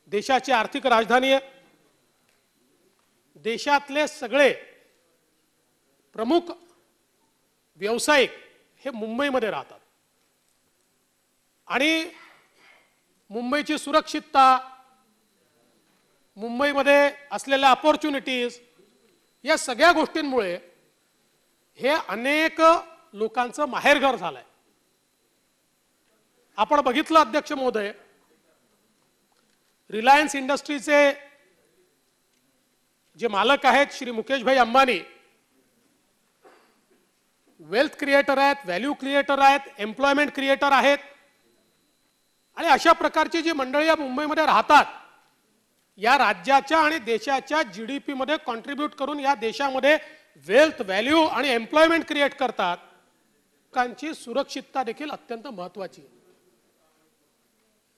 देशाची आर्थिक राजधानी आहे। देशातले सगळे प्रमुख व्यावसायिक हे मुंबईमध्ये राहतात आणि मुंबईची सुरक्षितता, मुंबईमध्ये असलेल्या अपॉर्च्युनिटीज या सगळ्या गोष्टींमुळे हे अनेक लोकांचं माहेरघर झालंय। आपण बघितलं अध्यक्ष महोदय, रिलायन्स इंडस्ट्रीचे जे मालक आहेत श्री मुकेश भाई अंबानी, वेल्थ क्रिएटर आहेत, व्हॅल्यू क्रिएटर आहेत, एम्प्लॉयमेंट क्रिएटर आहेत आणि अशा प्रकारची जी मंडळी या मुंबईमध्ये राहतात, या राज्याच्या आणि देशाच्या जीडीपी मध्ये कॉन्ट्रीब्यूट करून या देशामध्ये वेल्थ, व्हॅल्यू आणि एम्प्लॉयमेंट क्रिएट करतात, लोकांची सुरक्षितता देखील अत्यंत महत्त्वाची आहे।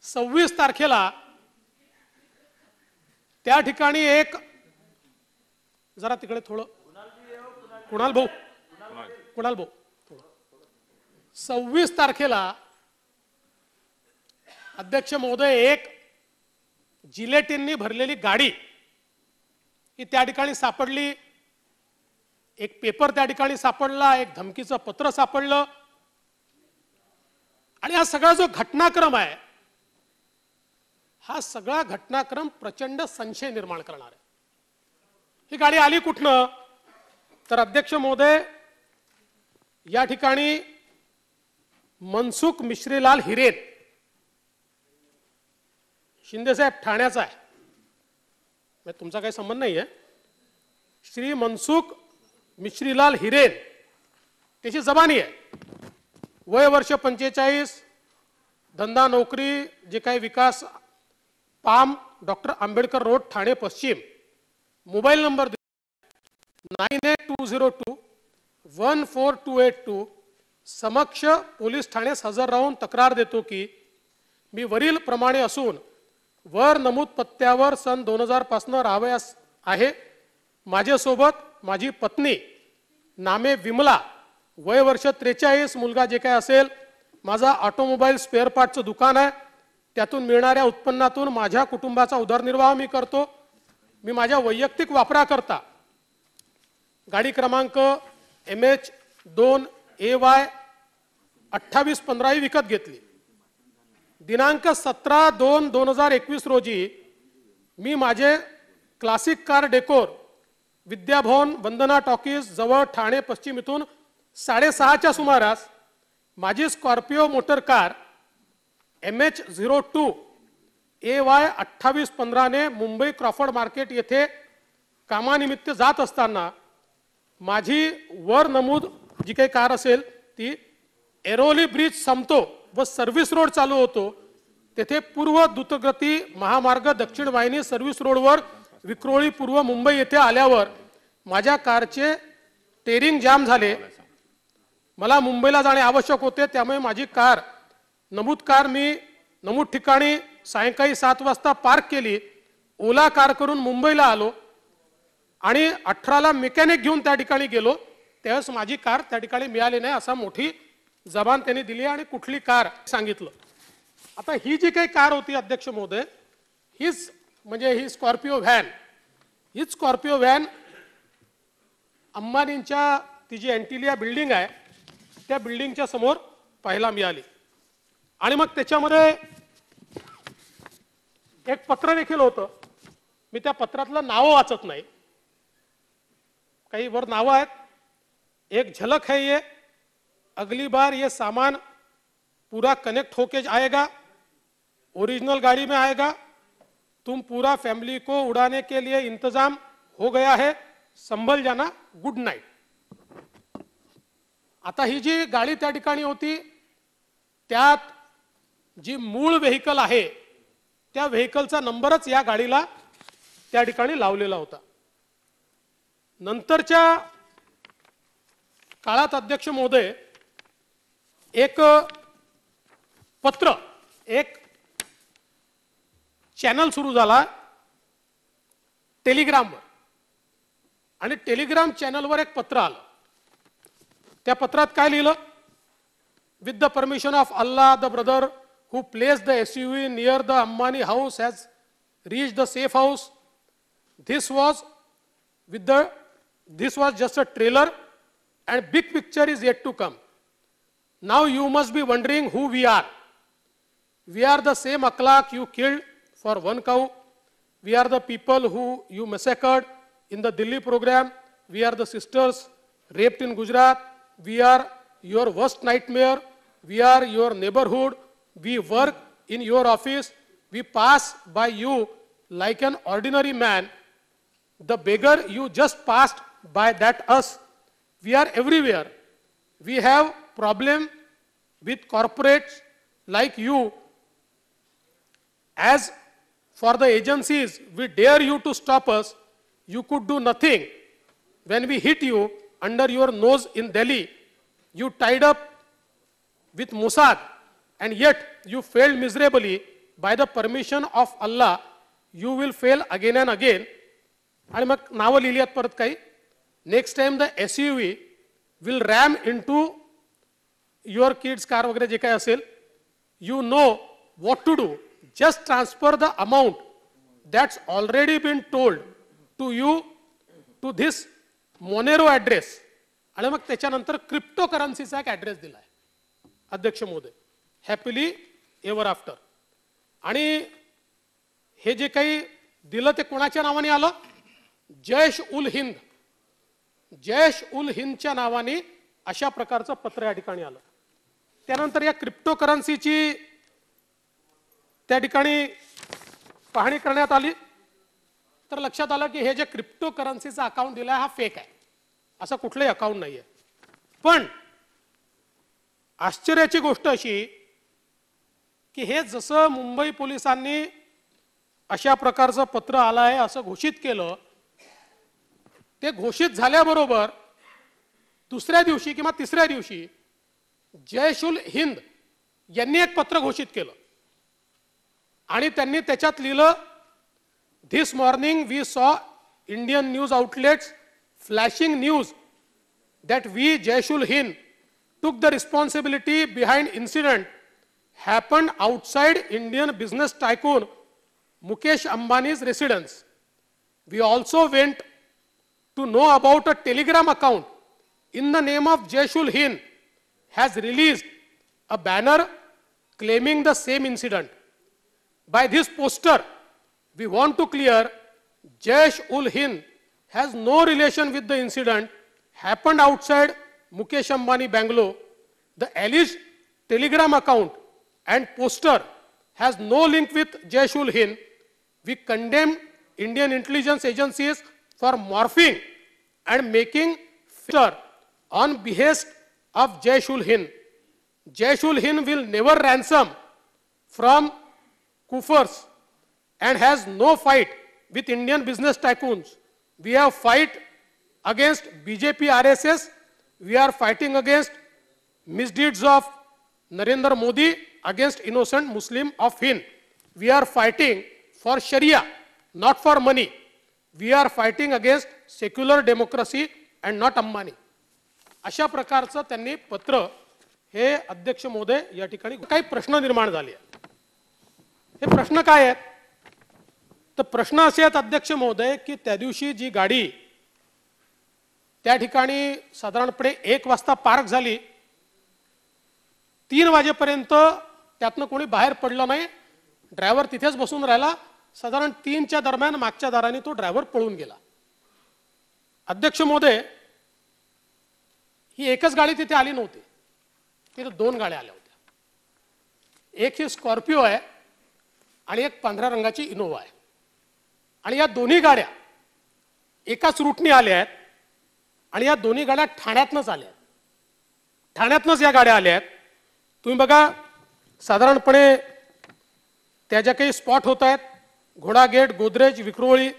26 तारखेला त्या ठिकाणी एक, जरा तिकडे थोडं कुणाल भाऊ 26 तारखेला अध्यक्ष महोदय एक जिलेटिननी भरलेली गाडी ही त्या ठिकाणी सापडली, एक पेपर त्या ठिकाणी सापडला, एक धमकीचं पत्र सापडलं आणि हा सगळा जो घटनाक्रम आहे, हा सगळा घटनाक्रम प्रचंड संशय निर्माण करणार आहे। ही गाडी आली कुठनं? तर अध्यक्ष महोदय, या ठिकाणी मनसुख मिश्रीलाल हिरेन, शिंदे साहेब ठाण्याचा आहे, तुमचा काही संबंध नाही आहे, श्री मनसुख मिश्रीलाल हिरेन त्याची जबानी आहे, वय वर्ष 45, धंदा नोकरी जे काही Vikas palm doctor Ambedkar road Thane पश्चिम, मोबाईल नंबर 9820214282 समक्ष पोलीस ठाण्यास हजर राहून तक्रार देतो की मी वरील प्रमाणे असून वर नमूद पत्त्यावर सन 2000 पासून राहावयास आहे। माझ्यासोबत माझी पत्नी नामे विमला, वय वर्ष 43, मुलगा जे काय असेल, माझा ऑटोमोबाईल स्पेअर पार्टचं दुकान आहे, त्यातून मिळणाऱ्या उत्पन्नातून माझ्या कुटुंबाचा उदरनिर्वाह मी करतो। मी माझ्या वैयक्तिक वापराकरता गाडी क्रमांक MH2AY 2815 ही विकत घेतली। दिनांक 17/2/2021 रोजी मी माझे क्लासिक कार डेकोर विद्याभवन वंदना टॉकीज जवळ ठाणे पश्चिम इथून 6:30च्या सुमारास माझी स्कॉर्पिओ मोटर कार MH02AY 2815 ने मुंबई क्रॉफर्ड मार्केट येथे कामानिमित्त जात असताना माझी वर नमूद जी काही कार असेल ती एरोली ब्रिज संपतो व सर्व्हिस रोड चालू होतो, तेथे पूर्व द्रुतगती महामार्ग दक्षिण वाहिनी सर्व्हिस रोडवर विक्रोळी पूर्व मुंबई येथे आल्यावर माझ्या कारचे टेरिंग जाम झाले। मला मुंबईला जाणे आवश्यक होते, त्यामुळे माझी कार मी नमूद ठिकाणी सायंकाळी 7 वाजता पार्क केली, ओला कार करून मुंबईला आलो आणि 18ला मेकॅनिक घेऊन त्या ठिकाणी गेलो, त्यावेळेस माझी कार त्या ठिकाणी मिळाली नाही असा मोठी जबान त्यांनी दिली आणि कुठली कार सांगितलं। आता ही जी काही कार होती अध्यक्ष महोदय, हीच म्हणजे ही स्कॉर्पिओ व्हॅन अंबानींच्या ती जी एंटिलिया बिल्डिंग आहे त्या बिल्डिंगच्या समोर पाहायला मिळाली आणि मग त्याच्यामध्ये एक पत्र देखील होतं। मी त्या पत्रातलं नाव वाचत नाही, काही वर नावं आहेत। एक झलक है ये, अगली बार ये सामान पूरा कनेक्ट होके आएगा, ओरिजिनल गाड़ी में आएगा, तुम पूरा फैमिली को उड़ाने के लिए इंतजाम हो गया है, संभल जाना, गुड नाइट। आता ही जी गाडी त्या ठिकाणी होती त्यात जी मूळ व्हेकल आहे त्या व्हेकलचा नंबरच या गाडीला त्या ठिकाणी लावलेला होता। नंतरच्या काळात अध्यक्ष महोदय एक पत्र, एक चॅनल सुरू झाला टेलिग्रामवर आणि टेलिग्राम चॅनलवर एक पत्र आलं। त्या पत्रात काय लिहिलं? With the permission of Allah the brother who placed the SUV near the Ambani house has reached the safe house. This was just a trailer, and big picture is yet to come. Now you must be wondering who we are. We are the same akhlaq you killed for one cow. We are the people who you massacred in the Delhi program. We are the sisters raped in Gujarat. We are your worst nightmare. We are your neighborhood. We work in your office. We pass by you like an ordinary man. The beggar you just passed by, that us. We are everywhere. We have problem with corporates like you. As for the agencies, we dare you to stop us. You could do nothing. When we hit you under your nose in Delhi, you tied up with Mossad, and yet you failed miserably. By the permission of Allah, you will fail again and again. आणि मग नावं लिहिली आहेत परत काही. Next time the SUV will ram into your kids car वगैरे जे काही असेल. You know what to do. Just transfer the amount that's already been told to you to this Monero address. आणि मग त्याच्यानंतर क्रिप्टो करन्सीचा एक ॲड्रेस दिला आहे अध्यक्ष महोदय. Happily ever after. आणि हे जे काही दिलं ते कोणाच्या नावाने आलं? जैश उल हिंद. जैश उल हिंदच्या नावाने अशा प्रकारचं पत्र या ठिकाणी आलं. त्यानंतर या क्रिप्टो करन्सीची त्या ठिकाणी पाहणी करण्यात आली तर लक्षात आलं की हे जे क्रिप्टो करन्सीचा अकाउंट दिला हा फेक आहे. असं कुठलंही अकाउंट नाहीये. पण आश्चर्याची गोष्ट अशी की हे जसं मुंबई पोलिसांनी अशा प्रकारचं पत्र आलं आहे असं घोषित केलं, ते घोषित झाल्याबरोबर दुसऱ्या दिवशी किंवा तिसऱ्या दिवशी जैश उल हिंद यांनी एक पत्र घोषित केलं आणि त्यांनी त्याच्यात लिहिलं, धिस मॉर्निंग वी सॉ Indian news outlets flashing news that we, Jaishul Hind, took the responsibility behind incident happened outside Indian business tycoon Mukesh Ambani's residence. We also went to know about a Telegram account in the name of Jaishul Hind has released a banner claiming the same incident. By this poster, we want to clear Jaish ul Hind has no relation with the incident happened outside Mukesh Ambani Bangalore. The alleged Telegram account and poster has no link with Jaish ul Hind. We condemn Indian intelligence agencies for morphing and making feature on behest of Jaish ul Hind. Jaish ul Hind will never ransom from kuffars and has no fight with Indian business tycoons. We have fight against BJP RSS. We are fighting against misdeeds of Narendra Modi against innocent Muslim of Hind. We are fighting for Sharia, not for money. We are fighting against secular democracy and not Ambani. अशा प्रकारचं त्यांनी पत्र हे अध्यक्ष महोदय या ठिकाणी काही प्रश्न निर्माण झाले. हे प्रश्न काय आहेत? तर प्रश्न असे आहेत अध्यक्ष महोदय की त्या दिवशी जी गाडी त्या ठिकाणी साधारणपणे 1 वाजता पार्क झाली, 3 वाजेपर्यंत त्यातनं कोणी बाहेर पडलं नाही. ड्रायव्हर तिथेच बसून राहिला. साधारण 3च्या दरम्यान मागच्या दाराने तो ड्रायव्हर पळून गेला. अध्यक्ष महोदय, ही एकच गाडी तिथे आली नव्हती, तिथे 2 गाड्या आल्या होत्या. एक ही स्कॉर्पिओ आहे आणि एक पांढऱ्या रंगाची इनोवा आहे. आणि या दोन्ही गाड्या एकाच रूटने आल्या आहेत आणि या दोन्ही गाड्या ठाण्यातनंच आल्या आहेत. ठाण्यातनंच या गाड्या आल्या आहेत. तुम्ही बघा, साधारणपणे त्या ज्या काही स्पॉट होत आहेत, घोडा गेट, गोदरेज, विक्रोळी,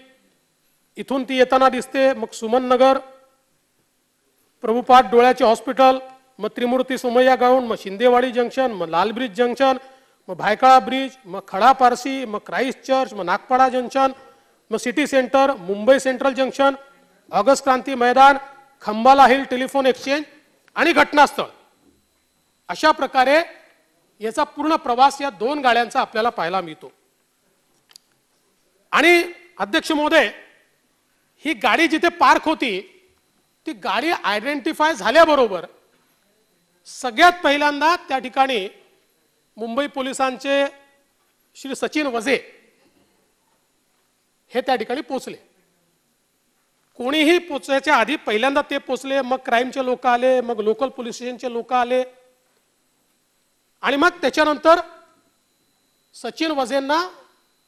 इथून ती येताना दिसते. मग सुमन नगर, प्रभुपाद डोळ्याचे हॉस्पिटल, मग त्रिमूर्ती सोमय्या ग्राउंड, मग शिंदेवाडी जंक्शन, मग लाल ब्रिज जंक्शन, मग भायखळा ब्रिज, मग खडा पारसी, मग क्राइस्ट चर्च, मग नागपाडा जंक्शन, मग city centre, Mumbai central junction, August Kranti Maidan, Khambala hill telephone exchange आणि घटनास्थळ. अशा प्रकारे याचा पूर्ण प्रवास या 2 गाड्यांचा आपल्याला पाहायला मिळतो. आणि अध्यक्ष महोदय, ही गाडी जिथे पार्क होती ती गाडी आयडेंटिफाय झाल्याबरोबर सगळ्यात पहिल्यांदा त्या ठिकाणी मुंबई पोलिसांचे श्री सचिन वझे हे त्या ठिकाणी पोहोचले. कोणीही पोहोचायच्या आधी पहिल्यांदा ते पोहोचले, मग क्राईमचे लोक आले, मग लोकल पोलीस स्टेशनचे लोक आले आणि मग त्याच्यानंतर सचिन वझेंना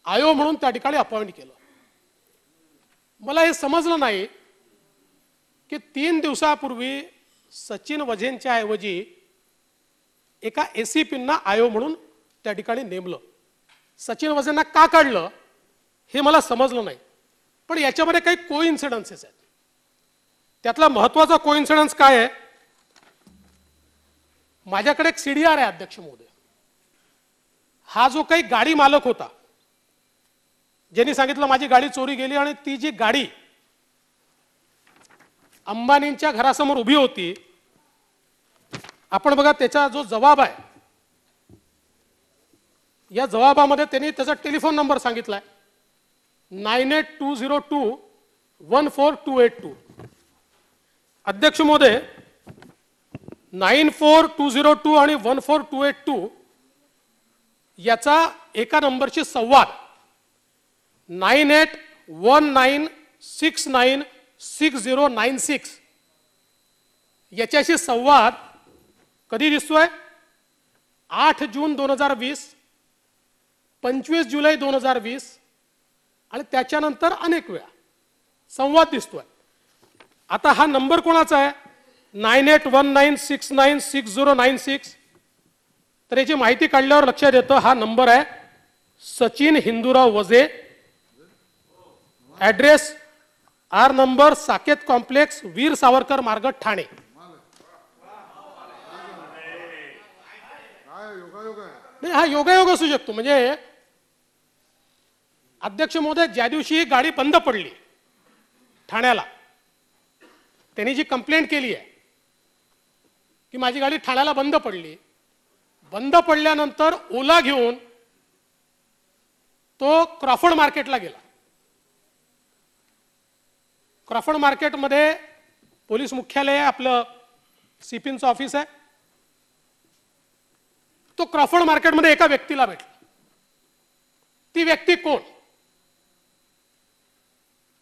आयो म्हणून त्या ठिकाणी अपॉइंट केलं. मला हे समजलं नाही की 3 दिवसापूर्वी सचिन वझेंच्या ऐवजी एका एसीपींना आयो म्हणून त्या ठिकाणी नेमलं. सचिन वझेंना का काढलं हे मला समजलं नाही. पण याच्यामध्ये काही कोइन्सिडन्सेस आहेत. त्यातला महत्त्वाचा कोइन्सिडन्स काय आहे, माझ्याकडे एक सीडीआर आहे अध्यक्ष महोदय. हा जो काही गाडी मालक होता ज्यांनी सांगितलं माझी गाडी चोरी गेली आणि ती जी गाडी अंबानींच्या घरासमोर उभी होती, आपण बघा त्याचा जो जबाब आहे, या जबाबामध्ये त्यांनी त्याचा टेलिफोन नंबर सांगितलाय 9820214282. अध्यक्ष महोदय, 94202 आणि 14282 याचा एका नंबरशी संवाद 9819696096 याच्याशी संवाद कधी दिसतोय? 8 जून 2020, 25 जुलै 2020 आणि त्याच्यानंतर अनेक वेळा संवाद दिसतोय. आता हा नंबर कोणाचा आहे? 9819696096. तर याची माहिती काढल्यावर लक्षात येतं हा नंबर आहे सचिन हिंदूराव वझे, ॲड्रेस आर नंबर साकेत कॉम्प्लेक्स, वीर सावरकर मार्ग, ठाणे. नाही, हा योगायोग असू शकतो. म्हणजे अध्यक्ष महोदय, ज्या दिवशी ही गाडी बंद पडली ठाण्याला, त्यांनी जी कंप्लेंट केली आहे की माझी गाडी ठाण्याला बंद पडली, बंद पडल्यानंतर ओला घेऊन तो क्रॉफर्ड मार्केटला गेला. क्रॉफर्ड मार्केटमध्ये पोलीस मुख्यालय आहे, आपलं सीपींचं ऑफिस आहे. तो क्रॉफर्ड मार्केटमध्ये एका व्यक्तीला भेटला. ती व्यक्ती कोण?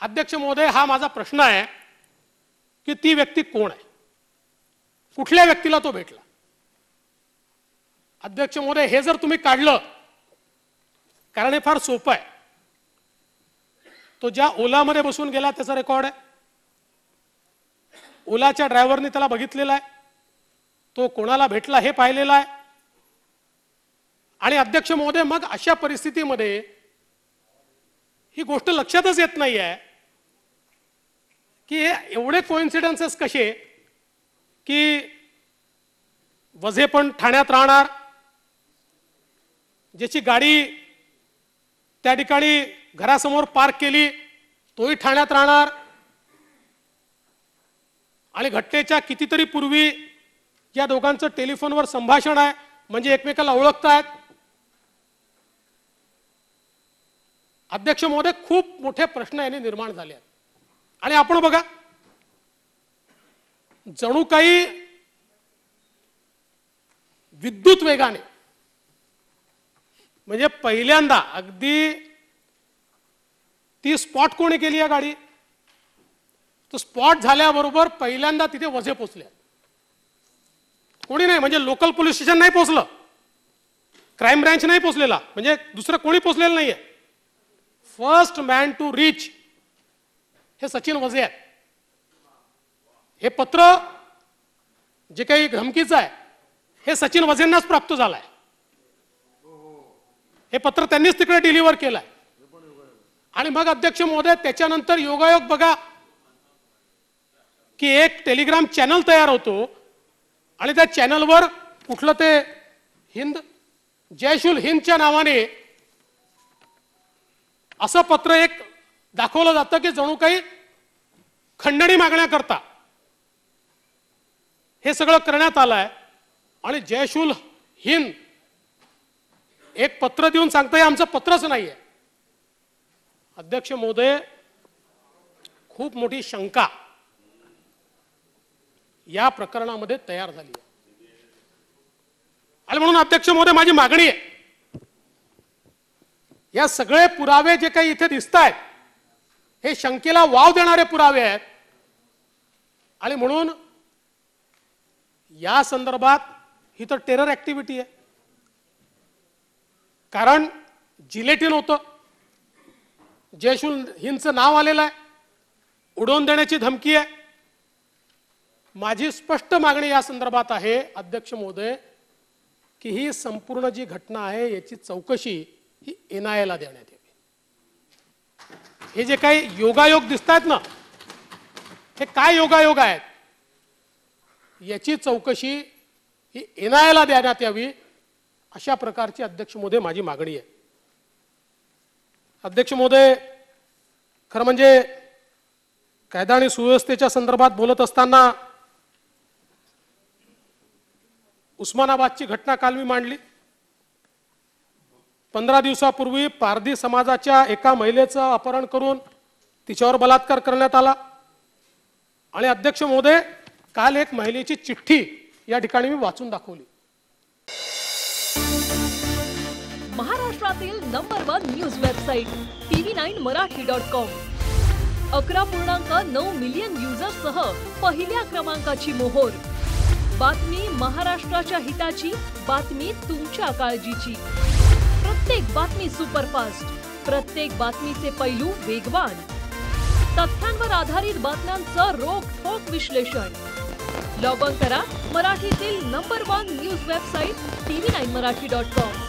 अध्यक्ष महोदय, हा माझा प्रश्न आहे की ती व्यक्ती कोण आहे, कुठल्या व्यक्तीला तो भेटला? अध्यक्ष महोदय, हे जर तुम्ही काढलं, कारण हे फार सोपं आहे. तो ज्या ओलामध्ये बसून गेला त्याचा रेकॉर्ड आहे, ओलाच्या ड्रायव्हरने त्याला बघितलेला आहे, तो कोणाला भेटला हे पाहिलेलं आहे. आणि अध्यक्ष महोदय, मग अशा परिस्थितीमध्ये ही गोष्ट लक्षातच येत नाही आहे की एवढे कोइन्सिडन्सेस कसे की वझे पण ठाण्यात राहणार, ज्याची गाडी त्या ठिकाणी घरासमोर पार्क केली तोही ठाण्यात राहणार, आणि घटनेच्या कितीतरी पूर्वी या दोघांचं टेलिफोनवर संभाषण आहे, म्हणजे एकमेकाला ओळखतायत. अध्यक्ष महोदय, खूप मोठे प्रश्न यांनी निर्माण झाले आहेत. आणि आपण बघा, जणू काही विद्युत वेगाने, म्हणजे पहिल्यांदा अगदी ती स्पॉट कोणी केली या गाडी, तो स्पॉट झाल्याबरोबर पहिल्यांदा तिथे वझे पोचले. कोणी नाही, म्हणजे लोकल पोलीस स्टेशन नाही पोचलं, क्राईम ब्रँच नाही पोचलेला, म्हणजे दुसरं कोणी पोचलेलं नाहीये. फर्स्ट मॅन टू रीच हे सचिन वझे आहेत. हे पत्र जे काही धमकीचं आहे हे सचिन वझेंनाच प्राप्त झालंय. हे पत्र त्यांनीच तिकडे डिलिव्हर केलंय. आणि मग अध्यक्ष महोदय, त्याच्यानंतर योगायोग बघा की एक टेलिग्राम चॅनल तयार होतो आणि त्या चॅनलवर कुठलं ते हिंद जयशुल हिंदच्या नावाने असं पत्र एक दाखवलं जातं की जणू काही खंडणी मागण्याकरता हे सगळं करण्यात आलंय. आणि जयशुल हिंद एक पत्र देऊन सांगतं हे आमचं पत्रच नाहीये. अध्यक्ष महोदय, खूप मोठी शंका या प्रकरणामध्ये तयार झाली आहे आणि म्हणून अध्यक्ष महोदय माझी मागणी आहे, या सगळे पुरावे जे काही इथे दिसत आहेत हे शंकेला वाव देणारे पुरावे आहेत आणि म्हणून या संदर्भात ही तर टेरर ऍक्टिव्हिटी आहे. कारण जिलेटिन होतं, जयशुल हिंदचं नाव आलेलं आहे, उडवून देण्याची धमकी आहे. माझी स्पष्ट मागणी या संदर्भात आहे अध्यक्ष महोदय की ही संपूर्ण जी घटना आहे याची चौकशी ही NIA देण्यात यावी. हे जे काही योगायोग दिसतात ना, हे काय योगायोग आहेत याची चौकशी ही NIA देण्यात यावी, अशा प्रकारची अध्यक्ष महोदय माझी मागणी आहे. अध्यक्ष महोदय, खरं म्हणजे कायदा आणि सुव्यवस्थेच्या संदर्भात बोलत असताना उस्मानाबादची घटना काल मी मांडली. 15 दिवसापूर्वी पारधी समाजाच्या एका महिलेचं अपहरण करून तिच्यावर बलात्कार करण्यात आला आणि अध्यक्ष महोदय काल एक महिलेची चिठ्ठी या ठिकाणी मी वाचून दाखवली. महाराष्ट्रातील number 1 news website tv9marathi.com 11.9 million युजर्ससह पहिल्या क्रमांकाची मोहोर. बातमी महाराष्ट्राच्या हिताची, बातमी तुमच्या काळजीची. प्रत्येक बातमी सुपरफास्ट, प्रत्येक बातमीचे पैलू वेगवान, तथ्यांवर आधारित बातम्यांचं रोखठोक विश्लेषण. लॉग ऑन करा मराठीतील नंबर 1 न्यूज वेबसाईट tv9marathi.com.